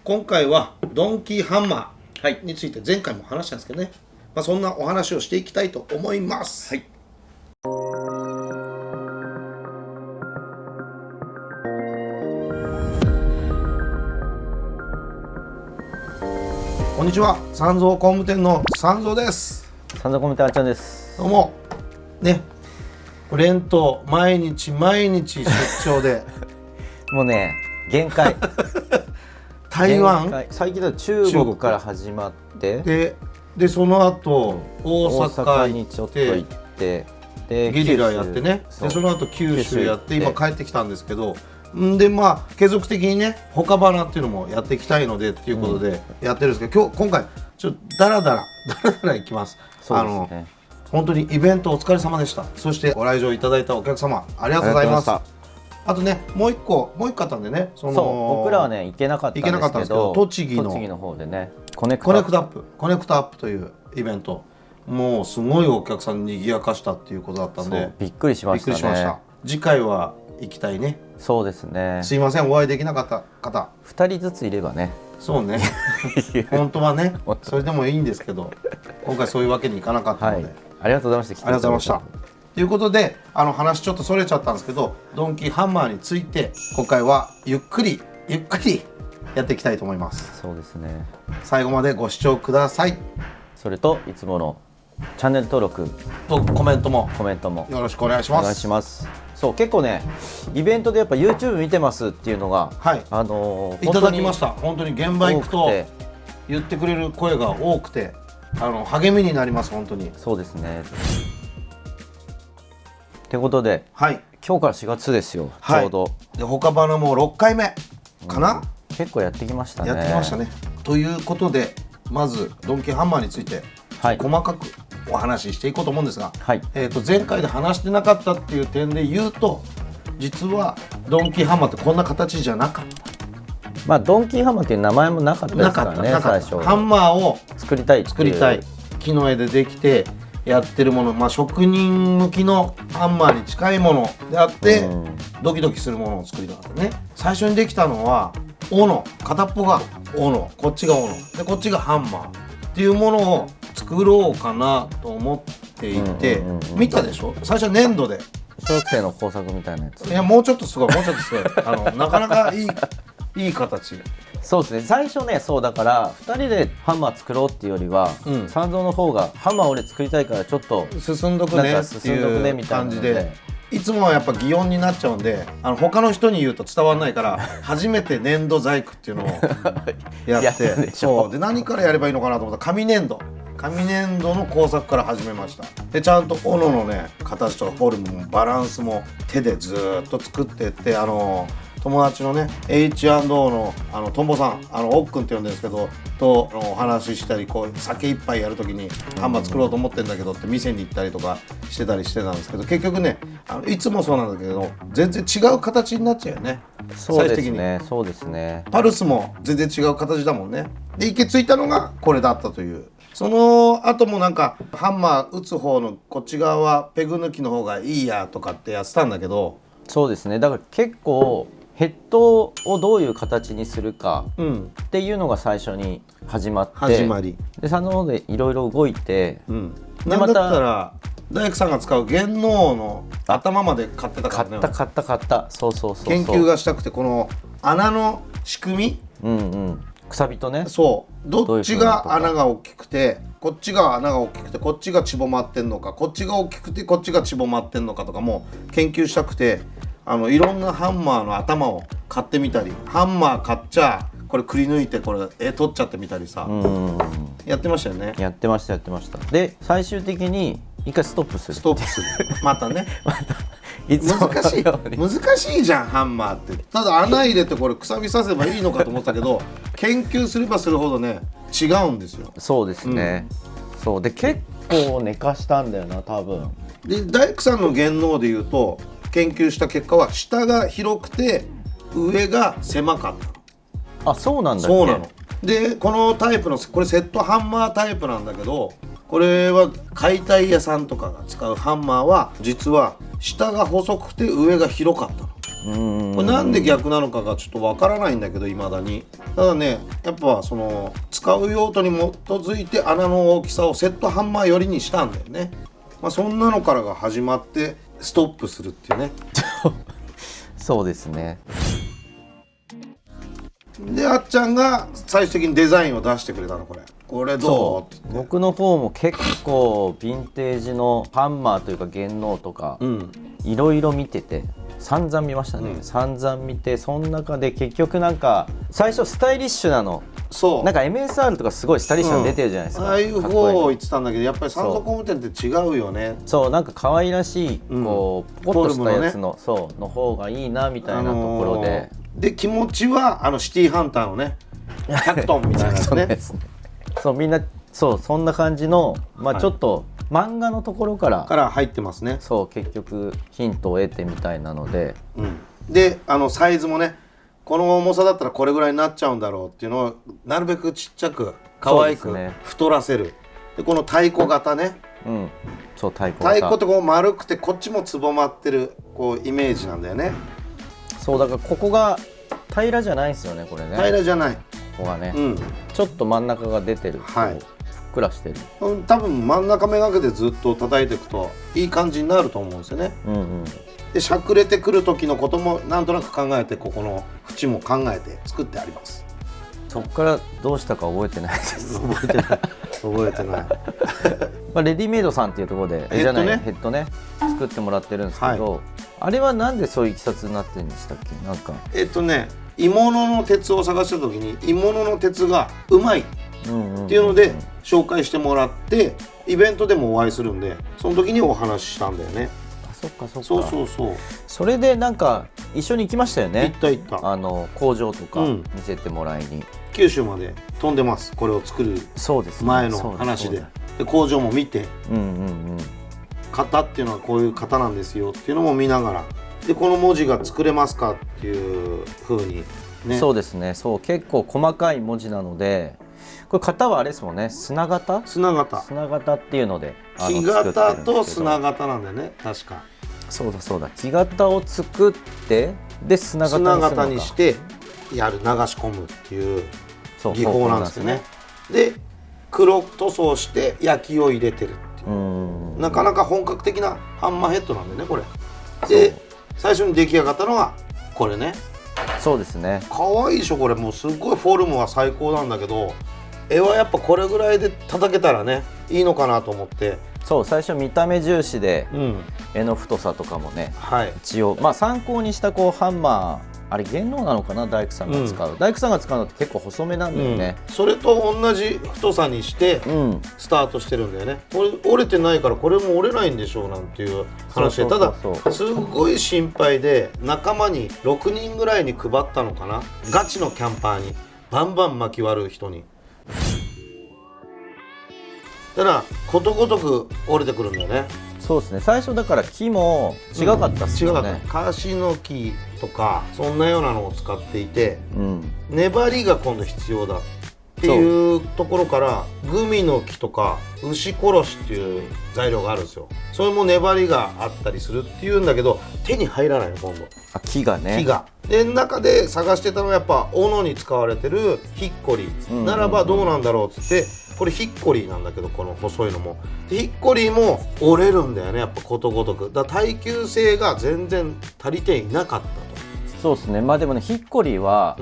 今回はドンキーハンマーについて前回も話したんですけどね、そんなお話をしていきたいと思います。こんにちは、三蔵工務店の三蔵です。三蔵工務店あっちゃんです。どうもね、連投毎日出張でもうね限界台湾最近だと中国から始まってでその後大阪にちょっと行ってでゲリラやってね、でその後九州やって今帰ってきたんですけど、で継続的にね他花っていうのもやっていきたいのでっていうことでやってるんですけど、今回ちょっとダラダラいきます。そうですね、本当にイベントお疲れ様でした。そしてご来場いただいたお客様ありがとうございます。あとねもう一個あったんでね、そう僕らはね行けなかったんですけど、栃木の方でねコネクトアップというイベント、もうすごいお客さんに賑やかしたっていうことだったんでびっくりしましたね。次回は行きたいね。そうですね。すいませんお会いできなかった方2人ずついればね。そうね本当はねそれでもいいんですけど、今回そういうわけにいかなかったので、ありがとうございました。ありがとうございました。ということで話ちょっとそれちゃったんですけど、ドンキーハンマーについて今回はゆっくりやっていきたいと思います。そうですね。最後までご視聴ください。それといつものチャンネル登録とコメントもよろしくお願いします。お願いします。そう結構ねイベントでやっぱ YouTube 見てますっていうのが、いただきました。本当に現場行くと言ってくれる声が多くて励みになります。本当にそうですね。ということで、今日から4月ですよ、ちょうど。で他花も6回目かな、結構やってきましたね。ということでまずドンキーハンマーについて細かくお話ししていこうと思うんですが、前回で話してなかったっていう点で言うと、実はドンキーハンマーってこんな形じゃなかった。ドンキーハンマーっていう名前もなかったですからね。最初ハンマーを作りたい木の絵でできてやってるもの、職人向きのハンマーに近いものであって、ドキドキするものを作りたかったね。最初にできたのは斧、片っぽが斧、こっちが斧でこっちがハンマーっていうものを作ろうかなと思っていて、見たでしょ。最初は粘土で小学生の工作みたいなやつ。いやもうちょっとすごいなかなかいい形。そうですね。最初ね、そうだから2人でハンマー作ろうっていうよりは、三蔵の方がハンマー俺作りたいからちょっと進んどくねっていう感じで、いつもはやっぱ擬音になっちゃうんで他の人に言うと伝わらないから初めて粘土細工っていうのをやってそうで何からやればいいのかなと思ったら紙粘土の工作から始めました。でちゃんと斧のね形とかフォルムもバランスも手でずっと作ってって友達のね H&O のトンボさんおっくんって呼んでるんですけどとお話ししたり、酒一杯やるときにハンマー作ろうと思ってんだけどって店に行ったりとかしてたんですけど、結局ねいつもそうなんだけど全然違う形になっちゃうよね。そうですね。パルスも全然違う形だもんね。で行き着いたのがこれだったという。その後もハンマー打つ方のこっち側はペグ抜きの方がいいやとかってやってたんだけど、そうですね。だから結構ヘッドをどういう形にするかっていうのが最初に始まりでその方でいろいろ動いて、なんだったら大工さんが使う元能の頭まで買ってたからね。買ったそう研究がしたくて、この穴の仕組み、くさびとね、どっちが穴が大きくてこっちが穴が大きくてこっちが血ぼまってんのか、こっちが大きくてこっちが血ぼまってんのかとかも研究したくて、いろんなハンマーの頭を買ってみたり、ハンマー買っちゃこれくり抜いてこれ取っちゃってみたりさ、やってましたよね。やってました。で最終的に一回ストップするまたね難しいじゃんハンマーって。ただ穴入れてこれくさびさせばいいのかと思ったけど研究すればするほどね違うんですよ。そうですね、そうで結構寝かしたんだよな多分。で大工さんの元能でいうと研究した結果は下が広くて上が狭かった。そうなんだっけ。そうなの。でこのタイプのこれセットハンマータイプなんだけど、これは解体屋さんとかが使うハンマーは実は下が細くて上が広かったの。これなんで逆なのかがちょっとわからないんだけど、未だに。ただね、やっぱその使う用途に基づいて穴の大きさをセットハンマー寄りにしたんだよね。そんなのからが始まってストップするっていうね。そうですね。であっちゃんが最終的にデザインを出してくれたの。これどうって。僕の方も結構ヴィンテージのハンマーというか弦能とかいろいろ見てて散々見ましたね、散々見て、その中で結局なんか最初スタイリッシュなの、そうなんか MSR とかすごいスタイリッシュなの出てるじゃないですか、ああいう方を言ってたんだけど、やっぱりサンド工務店って違うよね。そうなんか可愛らしいこうポコッとしたやつのそうの方がいいなみたいなところで気持ちはシティハンターのね100トンみたいなやつね。そうみんなそんな感じのちょっと漫画のところから入ってますね。そう結局ヒントを得てみたいなので、でサイズもね、この重さだったらこれぐらいになっちゃうんだろうっていうのをなるべくちっちゃく可愛く太らせる。でこの太鼓型ね、そう太鼓ってこう丸くてこっちもつぼまってるこうイメージなんだよね。そうだからここが平らじゃないんですよね、これね。平らじゃない。ここがね、ちょっと真ん中が出てる。ふっくらしてる。多分真ん中めがけてずっと叩いていくといい感じになると思うんですよね。でしゃくれてくる時のこともなんとなく考えて、ここの縁も考えて作ってあります。そっからどうしたか覚えてないです。覚えてないレディメイドさんっていうところでヘッドね作ってもらってるんですけど、あれはなんでそういういきさつになってるんでしたっけ。なんか鋳物の鉄を探した時に鋳物の鉄がうまいっていうので紹介してもらって、イベントでもお会いするんで、その時にお話ししたんだよね。そっか。そうそれでなんか一緒に行きましたよね。行った工場とか見せてもらいに、九州まで飛んでます。これを作る前の話で工場も見て、型っていうのはこういう型なんですよっていうのも見ながら、でこの文字が作れますかっていう風にね。そうですね。そう結構細かい文字なので、これ型はあれですもんね、砂型っていうので木型と砂型なんだよね、確か。そうだ木型を作ってで砂型にしてやる、流し込むっていう技法なんですよね。で黒塗装して焼きを入れてるっていう、なかなか本格的なハンマーヘッドなんでね、これで最初に出来上がったのがこれね。そうですね。可愛いでしょこれ。もうすごいフォルムは最高なんだけど、絵はやっぱこれぐらいで叩けたらねいいのかなと思って。そう最初見た目重視で、絵の太さとかもね、一応参考にしたこうハンマー、あれ弦能なのかな、大工さんが使う、大工さんが使うのって結構細めなんだよね、それと同じ太さにしてスタートしてるんだよね。これ折れてないからこれも折れないんでしょうなんていう話で、ただすごい心配で仲間に6人ぐらいに配ったのかな、ガチのキャンパーにバンバン巻き割る人に。だからことごとく折れてくるんだよね。そうですね。最初だから木も違かったっすよね。カシの木とかそんなようなのを使っていて、粘りが今度必要だっていうところから、グミの木とか牛殺しっていう材料があるんですよ。それも粘りがあったりするっていうんだけど、手に入らないの今度。木がね。で中で探してたのはやっぱ斧に使われてるヒッコリーならばどうなんだろうっつって、これヒッコリーなんだけど、この細いのもヒッコリーも折れるんだよね、やっぱことごとく。だから耐久性が全然足りていなかったと。そうですね。でもね、ヒッコリーは、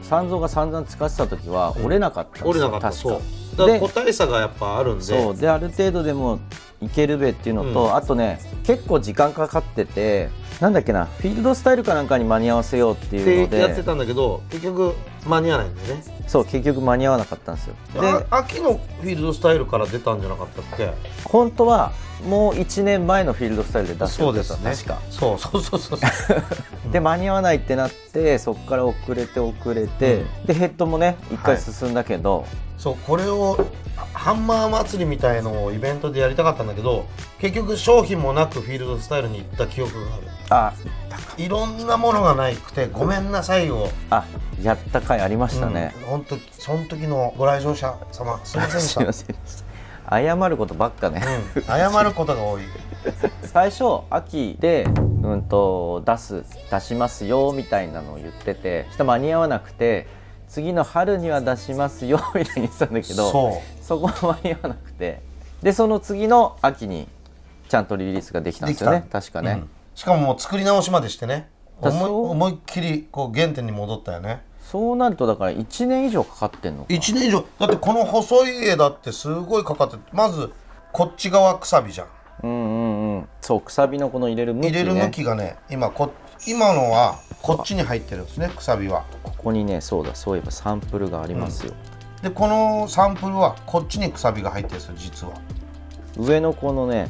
三蔵が散々使ってた時は折れなかったんですよ。折れなかった。そうだから個体差がやっぱあるんで、そうである程度でもいけるべっていうのと、あとね結構時間かかってて、なんだっけな、フィールドスタイルかなんかに間に合わせようっていうのでやってたんだけど、結局間に合わないんだよね。そう結局間に合わなかったんですよ。で秋のフィールドスタイルから出たんじゃなかったっけ。本当はもう1年前のフィールドスタイルで出してた。そうですね、確か。そうで間に合わないってなって、そこから遅れて、でヘッドもね1回進んだけど、そうこれをハンマー祭りみたいのをイベントでやりたかったんだけど、結局商品もなくフィールドスタイルに行った記憶がある。いろんなものがないくてごめんなさいをやった回ありましたね。本当その時のご来場者様すいませんでした。すいませんでした。謝ることばっかね、謝ることが多い。最初秋で出しますよみたいなのを言ってて、したら間に合わなくて次の春には出しますよみたいに言ってたんだけど、そこは間に合わなくて、でその次の秋にちゃんとリリースができたんですよね、確かね、しかももう作り直しまでしてね、思いっきりこう原点に戻ったよね。そうなるとだから1年以上かかってんのか。1年以上だって、この細い絵だってすごいかかって、まずこっち側くさびじゃん。そう、くさびのこの入れる向きね、入れる向きがね、今のはこっちに入ってるんですね、くさびは。ここにね、そういえばサンプルがありますよ、でこのサンプルはこっちにくさびが入ってるんですよ、実は。上のこのね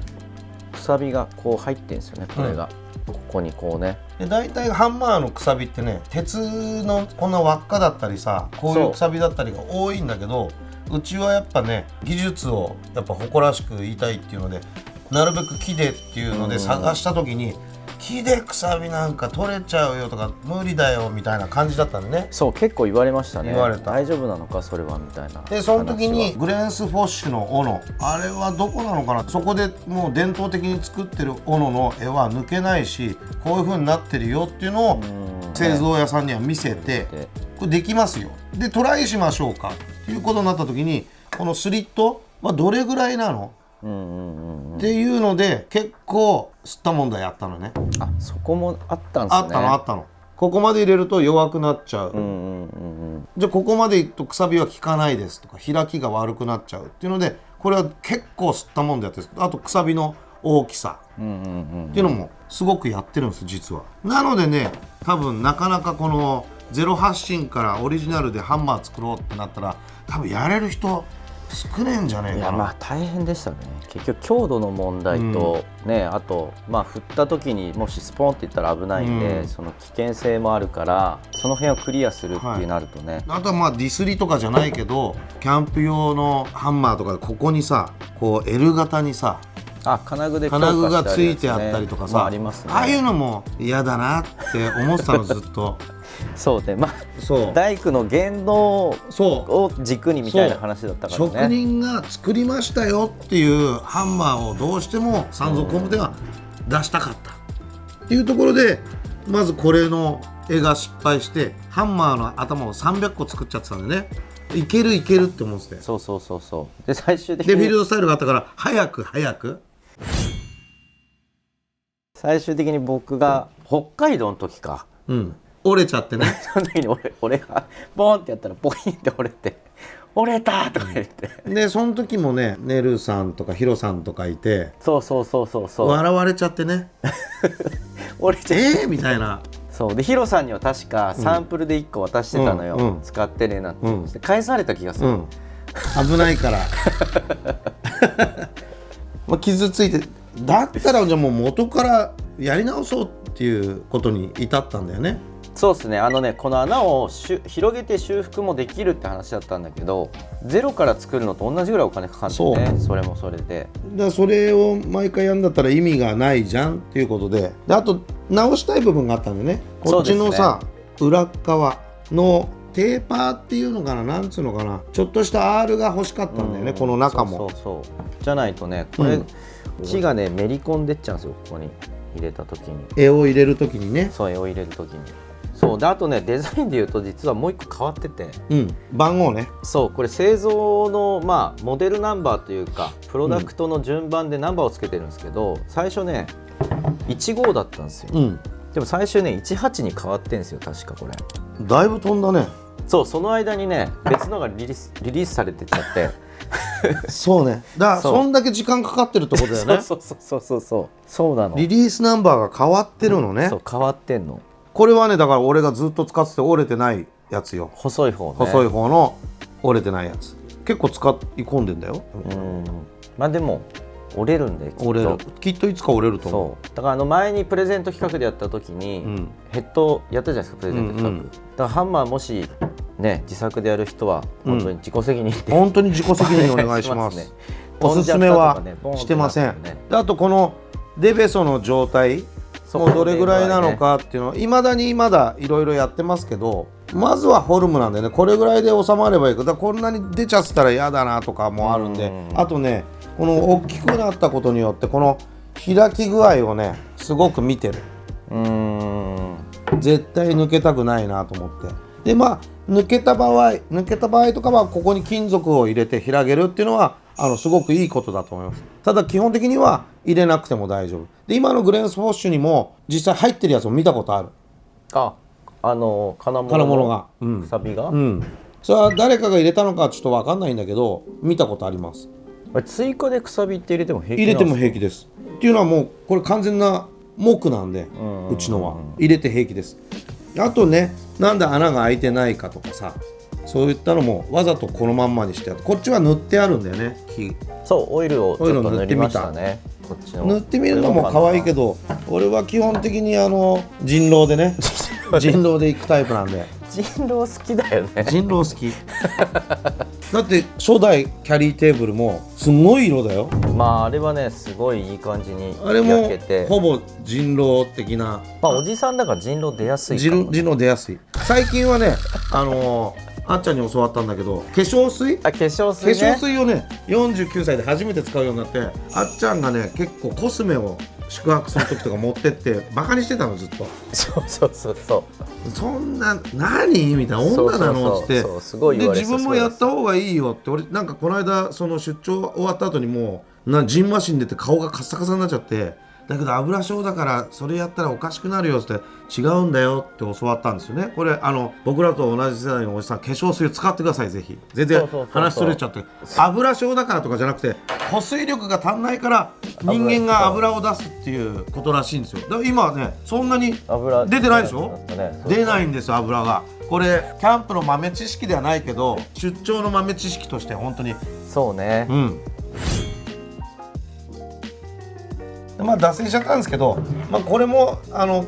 くさびがこう入ってるんですよね、これが、ここにこうね。で大体ハンマーのくさびってね、鉄のこんな輪っかだったりさ、こういうくさびだったりが多いんだけど、うちはやっぱね、技術をやっぱ誇らしく言いたいっていうので、なるべく木でっていうので探した時に、木でくさびなんか取れちゃうよとか無理だよみたいな感じだったんでね。そう、結構言われましたね。言われた。大丈夫なのかそれはみたいな。でその時にグレンスフォッシュの斧、あれはどこなのかな、そこでもう伝統的に作ってる斧の絵は抜けないし、こういう風になってるよっていうのを製造屋さんには見せて、これできますよ、でトライしましょうかっていうことになった時に、このスリットはどれぐらいなのっていうので、結構吸ったもんだやったのね。あ、そこもあったんですね。あったの。ここまで入れると弱くなっちゃう、じゃあここまでいくとくさびは効かないですとか、開きが悪くなっちゃうっていうので、これは結構吸ったもんでやってる。あとくさびの大きさっていうのもすごくやってるんです実は。なのでね、多分なかなかこのゼロ発進からオリジナルでハンマー作ろうってなったら、多分やれる人少ねえんじゃねえかな。いや、まあ大変でしたね。結局強度の問題と、あとまあ振った時にもしスポンっていったら危ないんで、その危険性もあるから、その辺をクリアするってなるとね、あとはまあディスリとかじゃないけど、キャンプ用のハンマーとかでここにさ、こう L 型にさ、金具で金具がついてあったりとかさ、ありますね。ああいうのも嫌だなって思ってたのずっと。そうで、まあ大工の原動を軸にみたいな話だったからね。職人が作りましたよっていうハンマーをどうしても三足工務店は出したかったっていうところで、まずこれの絵が失敗して、ハンマーの頭を300個作っちゃってたんでね、いけるって思ってて、そうで最終的にでフィールドスタイルがあったから早く最終的に僕が北海道の時か、折れちゃってねその時に俺がボーンってやったらポキンって折れて、折れたとか言って、でその時もね、ねるさんとかヒロさんとかいて、そう笑われちゃってね折れちゃってみたいな。そうで、ヒロさんには確かサンプルで1個渡してたのよ、使ってねえなって、して返された気がする、危ないからまあ傷ついて、だったらじゃあもう元からやり直そうっていうことに至ったんだよね。そうですね。この穴を広げて修復もできるって話だったんだけど、ゼロから作るのと同じぐらいお金かかるんだよね。それもそれで、だからそれを毎回やるんだったら意味がないじゃんっていうことで、あと直したい部分があったんでね、こっちのさ、裏側のテーパーっていうのかな、なんつうのかな、ちょっとした R が欲しかったんだよね、この中も。じゃないとね、これ、木がねめり込んでっちゃうんですよ、ここに入れた時に。絵を入れる時にね。そう、絵を入れる時に。そうで、あとね、デザインでいうと実はもう一個変わってて、番号ね。そう、これ製造のモデルナンバーというかプロダクトの順番でナンバーをつけてるんですけど、最初ね15だったんですよ、でも最終ね18に変わってんですよ、確かこれ。だいぶ飛んだね。そう、その間にね別のがリリースされてっちゃってそうね、だからそんだけ時間かかってるってことだよね。そうなの。リリースナンバーが変わってるのね。そう、変わってんの。これはね、だから俺がずっと使ってて折れてないやつよ。細い方ね。細い方の折れてないやつ。結構使い込んでんだよ。まあでも折れるんで、折れる。きっといつか折れると思う。そう。だから前にプレゼント企画でやった時に、ヘッドやったじゃないですか、プレゼント企画。だからハンマーもしね自作でやる人は本当に自己責任で、本当に自己責任でお願いします。おすすめはしてません。で、あとこのデベソの状態もうどれぐらいなのかっていうのはいまだにまだいろいろやってますけど、まずはフォルムなんでね、これぐらいで収まればいいけど、こんなに出ちゃってたら嫌だなとかもあるんで、あとね、この大きくなったことによってこの開き具合をねすごく見てる。絶対抜けたくないなと思って。でまあ抜けた場合とかはここに金属を入れて開けるっていうのはすごくいいことだと思います。ただ基本的には入れなくても大丈夫で、今のグレンスフォッシュにも実際入ってるやつを見たことある。金物が、くさびが、それは誰かが入れたのかちょっと分かんないんだけど見たことあります。追加でくさびって入れても平気入れても平気です。っていうのはもうこれ完全な木なんで、うちのは入れて平気です。あとね、なんで穴が開いてないかとかさ、そういったのもわざとこのまんまにしてある。こっちは塗ってあるんだよね。そうオイルをちょっと塗りましたね。こっちの塗ってみるのも可愛いけど、俺は基本的に人狼でね人狼で行くタイプなんで。人狼好きだよね。人狼好きだって初代キャリーテーブルもすごい色だよ。あれはねすごいいい感じにあれもほぼ人狼的な、おじさんだから人狼出やすいかも、ね、人狼出やすい。最近はねあっちゃんに教わったんだけど、化粧水をね49歳で初めて使うようになって、あっちゃんがね結構コスメを宿泊する時とか持ってってバカにしてたのずっと。そうそんな何みたいな、女なのっつって。すごい言われて、で自分もやった方がいいよって。俺なんかこの間その出張終わった後にもうジンマシン出て顔がカッサカサになっちゃって、だけど油症だからそれやったらおかしくなるよって違うんだよって教わったんですよね。これ僕らと同じ世代のおじさん、化粧水使ってくださいぜひ。全然話それちゃって、油症だからとかじゃなくて保水力が足んないから人間が油を出すっていうことらしいんですよ。だから今はねそんなに出てないでしょ。出ないんですよ油が。これキャンプの豆知識ではないけど出張の豆知識として本当にそうね。脱線しちゃったんですけど、これも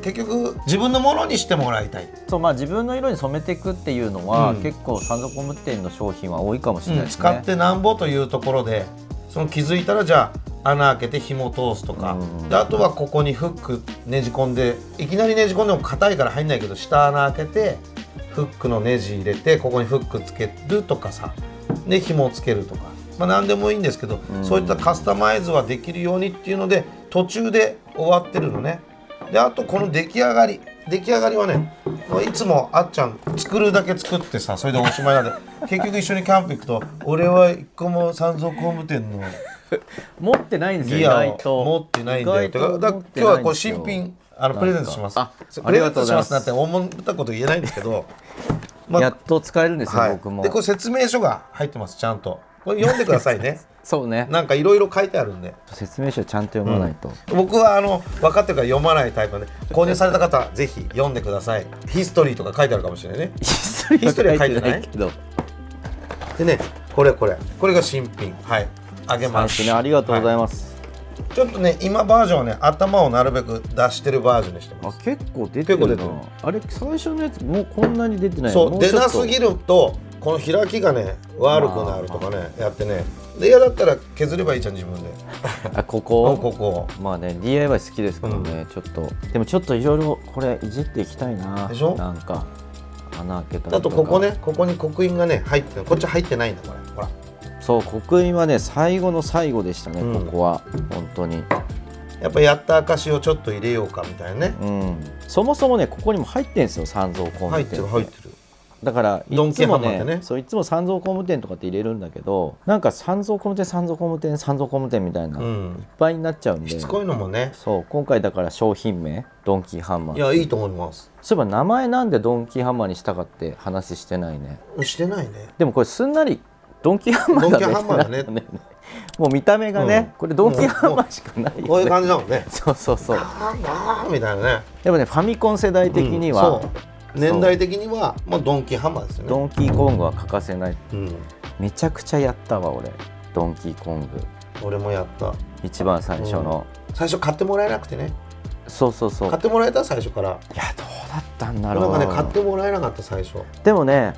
結局自分のものにしてもらいたい。そう、自分の色に染めていくっていうのは、結構山賊工務店の商品は多いかもしれないですね。使ってなんぼというところで、その気づいたらじゃあ穴開けて紐通すとか、であとはここにフックねじ込んで、いきなりねじ込んでも硬いから入んないけど下穴開けてフックのネジ入れてここにフックつけるとかさ、で紐をつけるとか。何でもいいんですけど、そういったカスタマイズはできるようにっていうので途中で終わってるのね。であとこの出来上がりはね、いつもあっちゃん作るだけ作ってさ、それでおしまいなんで結局一緒にキャンプ行くと俺は一個も山賊工務店の持ってないんですよ。ギアを持ってないんだよ。だ今日はこれ新品プレゼントします。プレゼントしますなんて思ったこと言えないんですけど、やっと使えるんですよ、僕も。でこれ説明書が入ってます。ちゃんとこれ読んでくださいね。そうね。なんかいろいろ書いてあるんで説明書ちゃんと読まないと。僕は分かってるから読まないタイプで、購入された方ぜひ読んでください。ヒストリーとか書いてあるかもしれないね。ヒストリーは書いてないけど。でね、これが新品。あげます。ありがとうございます。ちょっとね今バージョンはね頭をなるべく出してるバージョンにしてます。結構出てるな。あれ最初のやつもうこんなに出てない。そう出なすぎるとこの開きがね悪くなるとかねやってね。で嫌だったら削ればいいじゃん自分で。ここDIY 好きですからね。ちょっとでもちょっといろいろこれいじっていきたいな。でしょ。なんか穴開けた。あとここに刻印がね入ってる。こっち入ってないんだこれ。ほら。そう刻印はね最後の最後でしたね。ここは本当に。やっぱやった証をちょっと入れようかみたいなね。そもそもねここにも入ってるんですよ、山賊工務店。入ってる。だからいつもね、そういつも山賊工務店とかって入れるんだけど、なんか山賊工務店みたいな、いっぱいになっちゃうんで。しつこいのもね。そう今回だから商品名ドンキーハンマー。いやいいと思います。そういえば名前なんでドンキーハンマーにしたかって話してないね。してないね。でもこれすんなりドンキーハンマーだね。もう見た目がね、これドンキーハンマーしかないよね。こういう感じだもんね。そうみたいなね。でもねファミコン世代的には、年代的にはもうドンキーハンマーですよね。ドンキーコングは欠かせない。めちゃくちゃやったわ俺ドンキーコング。俺もやった。一番最初の。最初買ってもらえなくてね。そう買ってもらえた最初から。いやどうだったんだろう。なんかね買ってもらえなかった最初。でもね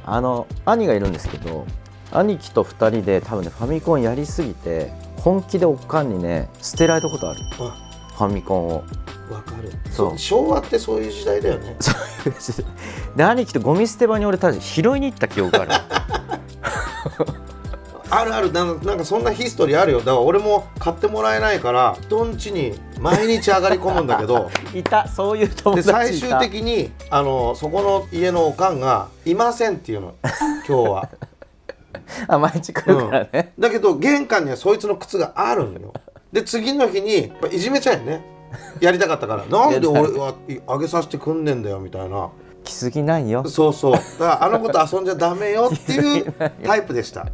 兄がいるんですけど、兄貴と2人で多分ねファミコンやりすぎて本気でおっかんにね捨てられたことある。ファミコンを。わかる。そう昭和ってそういう時代だよね。で兄貴とゴミ捨て場に俺たち拾いに行った記憶がある。あるある、なんかそんなヒストリーあるよ。だから俺も買ってもらえないから人ん家に毎日上がり込むんだけどいた、そういう友達いた。で最終的にそこの家のおかんがいませんっていうの今日はあ、毎日来るからね、だけど玄関にはそいつの靴があるんよ。で次の日にいじめちゃうよね、やりたかったからなんで俺はあげさせてくんねんだよみたいな。来すぎないよ。そうそう、だから子と遊んじゃダメよっていうタイプでした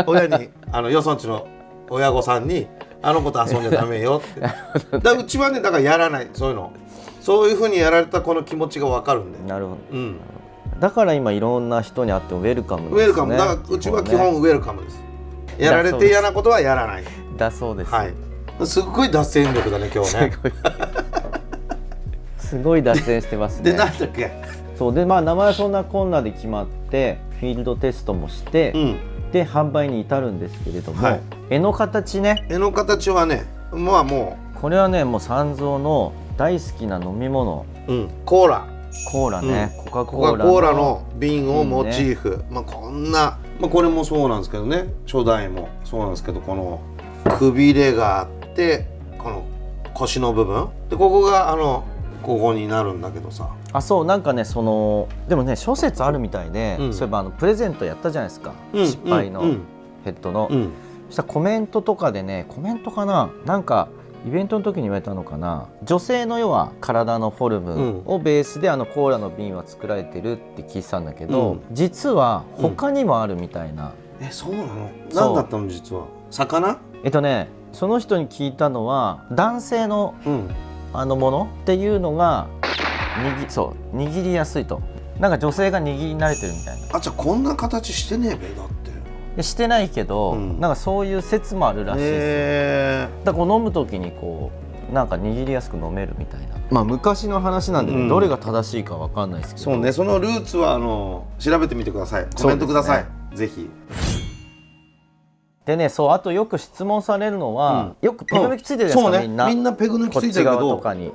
親によそんちの親御さんに子と遊んじゃダメよってだうちはねだからやらない、そういうの、そういうふうにやられた子の気持ちが分かるんで。なるほど、だから今いろんな人に会ってウェルカムですね。ウェルカムだからうちは基本ウェルカムです。やられて嫌なことはやらないだそうです。はい、すっごい脱線力だね今日ねすごい脱線してますね。でなんだっけ、そうで、名前はそんなこんなで決まってフィールドテストもして、で販売に至るんですけれども、絵の形ね、絵の形はね、もうこれはねもう三蔵の大好きな飲み物、コーラね、コカ・コーラの瓶をモチーフ、こんな、これもそうなんですけどね、初代もそうなんですけど、このくびれがあってこの腰の部分でここがここになるんだけどさ。あ、そう、なんかねでもね諸説あるみたいで、そういえばプレゼントやったじゃないですか、失敗のヘッドの、そしたらコメントとかでね、コメントかな、なんかイベントの時に言われたのかな、女性の要は体のフォルムをベースでコーラの瓶は作られてるって聞いてたんだけど、実は他にもあるみたいな。そうなの？何だったの実は？魚？その人に聞いたのは男性のものっていうのが握りやすいと、なんか女性が握り慣れてるみたいな。あ、じゃあこんな形してねえべだって。してないけど、なんかそういう説もあるらしいですよ。だから飲む時になんか握りやすく飲めるみたいな。昔の話なんでね、どれが正しいかわかんないですけど。そうね、そのルーツは調べてみてください。コメントください、ぜひ。でね、あとよく質問されるのは、よくペグ抜きついてるじゃないですか、みんなペグ抜きついてるけど、こっち側とかに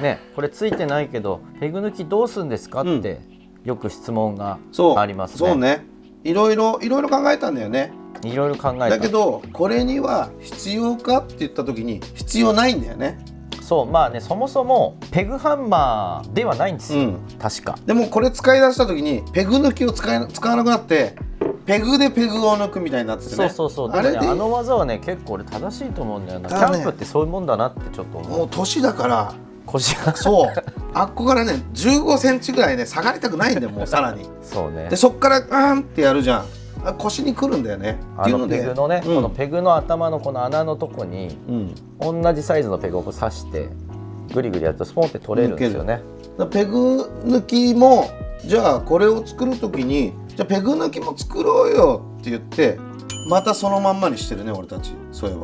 ね、これついてないけどペグ抜きどうするんですかってよく質問がありますね。そうね、いろいろ考えたんだよね。いろいろ考えた。だけどこれには必要かって言った時に必要ないんだよね。そう、そもそもペグハンマーではないんですよ、確か。でもこれ使い出した時にペグ抜きを使わなくなってペグでペグを抜くみたいになっててね。そうでもね、技はね結構俺正しいと思うんだよな。キャンプってそういうもんだなってちょっと思う。もう年だから腰がそうあっこからね15センチぐらいね下がりたくないんだよ、もうさらにそうね。でそっからガーンってやるじゃん、腰にくるんだよねっていうので、ペグのね、このペグの頭のこの穴のとこに、同じサイズのペグを刺してグリグリやるとスポンって取れるんですよね。ペグ抜きもじゃあこれを作る時にじゃあペグ抜きも作ろうよって言ってまたそのまんまにしてるね俺たち。そういえ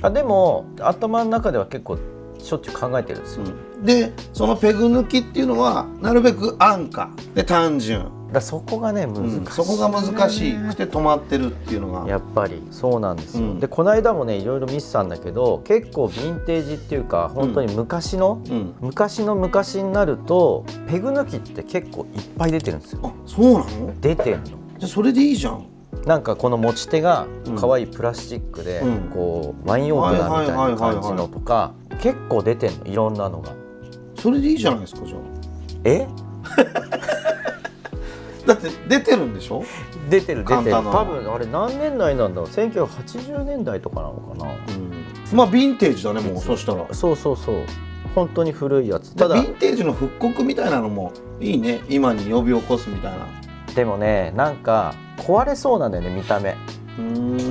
ばでも頭の中では結構しょっちゅう考えてるんですよ、でそのペグ抜きっていうのはなるべく安価で単純そこがね難しい、そこが難しくて止まってるっていうのがやっぱりそうなんですよ、でこの間もねいろいろ見てたんだけど、結構ヴィンテージっていうか本当に昔の昔になるとペグ抜きって結構いっぱい出てるんですよ。そうなの？出てんの。じゃあそれでいいじゃん。なんかこの持ち手が可愛いプラスチックでワインオープナーみたいな感じのとか結構出てんの、いろんなのが。それでいいじゃないですか。じゃあだって出てるんでしょ？出てる多分あれ何年代なんだろう、1980年代とかなのかな、ヴィンテージだねもう。そしたらそう本当に古いやつ。ただヴィンテージの復刻みたいなのもいいね、今に呼び起こすみたいな。でもね、なんか壊れそうなんだよね見た目。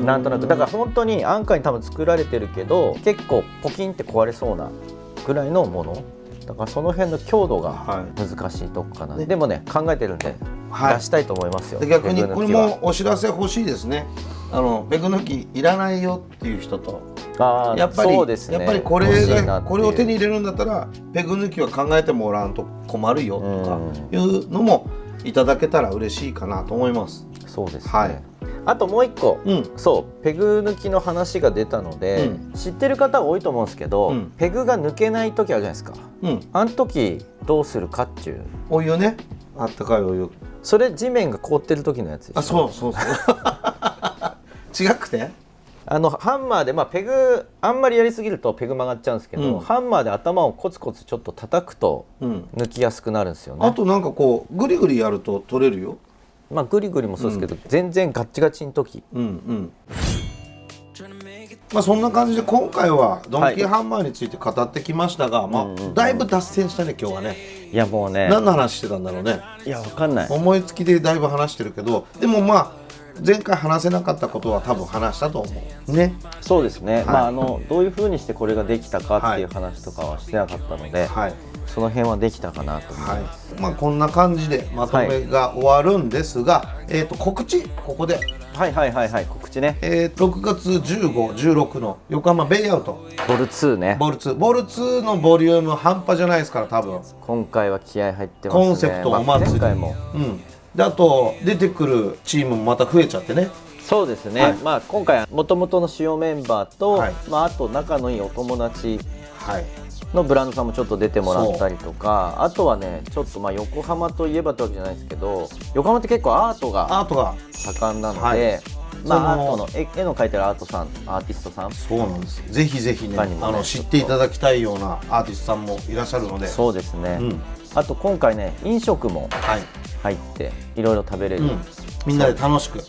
なんとなくだから本当に安価に多分作られてるけど結構ポキンって壊れそうなぐらいのものだから、その辺の強度が難しいとこかな、でもね考えてるんで出したいと思いますよ。逆にこれもお知らせ欲しいですね。ペグ抜きいらないよっていう人と、やっぱりこれを手に入れるんだったらペグ抜きは考えてもらわんと困るよとかいうのもいただけたら嬉しいかなと思います。そうですね、あともう一個、そうペグ抜きの話が出たので、知ってる方多いと思うんですけど、ペグが抜けない時あるじゃないですか、あの時どうするかっていう。お湯ね、あったかいお湯。それ地面が凍ってる時のやつでしょ。そう違くてハンマーで、ペグあんまりやりすぎるとペグ曲がっちゃうんですけど、ハンマーで頭をコツコツちょっと叩くと抜きやすくなるんですよね。あとなんかこうグリグリやると取れるよ。グリグリもそうですけど、全然ガッチガチの時。そんな感じで今回はドンキーハンマーについて語ってきましたが、だいぶ脱線したね今日はね。いやもうね、何の話してたんだろうね。いやわかんない。思いつきでだいぶ話してるけど、でも前回話せなかったことは多分話したと思うね。そうですね、どういうふうにしてこれができたかっていう話とかはしてなかったので、その辺はできたかなと思います。こんな感じでまとめが終わるんですが、告知ここで告知ね。6月15、16の横浜ベイアウトボル2ね。ボル2のボリューム半端じゃないですから多分。今回は気合入ってますね。コンセプトお祭り、前回も、であと出てくるチームもまた増えちゃってね。そうですね、今回はもともとの主要メンバーと、あと仲のいいお友達のブランドさんもちょっと出てもらったりとか、あとはねちょっと横浜といえばってわけじゃないですけど、横浜って結構アートが盛んなので、アートの絵の描いてるアーティストさん、そうなんです。ぜひぜひね、知っていただきたいようなアーティストさんもいらっしゃるので。そうですね、あと今回ね飲食も入っていろいろ食べれる、みんなで楽しく、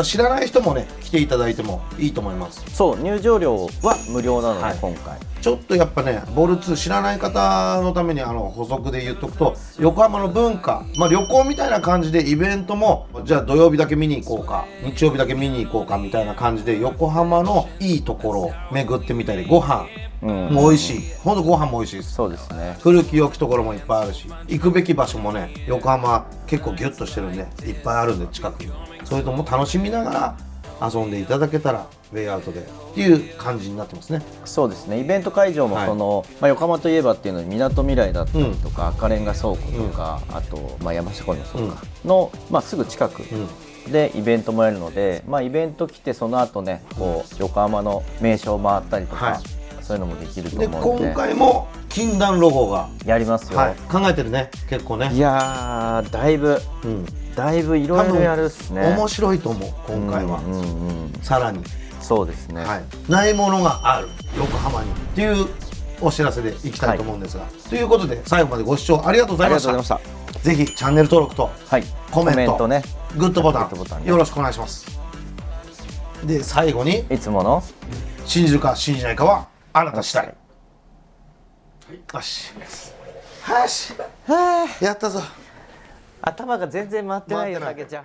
知らない人もね来ていただいてもいいと思います。そう、入場料は無料なので、今回ちょっとやっぱねボル2知らない方のために補足で言っとくと、横浜の文化、旅行みたいな感じでイベントもじゃあ土曜日だけ見に行こうか日曜日だけ見に行こうかみたいな感じで、横浜のいいところを巡ってみたり、ご飯も美味しい、ほんとご飯も美味しいです。そうですね、古き良きところもいっぱいあるし、行くべき場所もね横浜結構ギュッとしてるんでいっぱいあるんで、近くにそれとも楽しみながら遊んでいただけたらウェイアウトでっていう感じになってますね。そうですね、イベント会場も横浜といえばっていうのにみなとみらいだったりとか、赤レンガ倉庫とか、あと山下公園の倉庫の、すぐ近くでイベントもやるので、イベント来てその後ねこう横浜の名所を回ったりとか、そういうのもできると思うので。今回も禁断ロゴがやりますよ、考えてるね結構ね。いやだいぶいろいろやるっすね。面白いと思う今回は、さらにそうですね、ないものがある横浜にっていうお知らせでいきたいと思うんですが、ということで最後までご視聴ありがとうございました。ぜひチャンネル登録とコメントね、グッドボタンよろしくお願いします。で最後にいつもの信じるか信じないかはあなた次第。よしやったぞ。頭が全然回ってないよだけじゃ。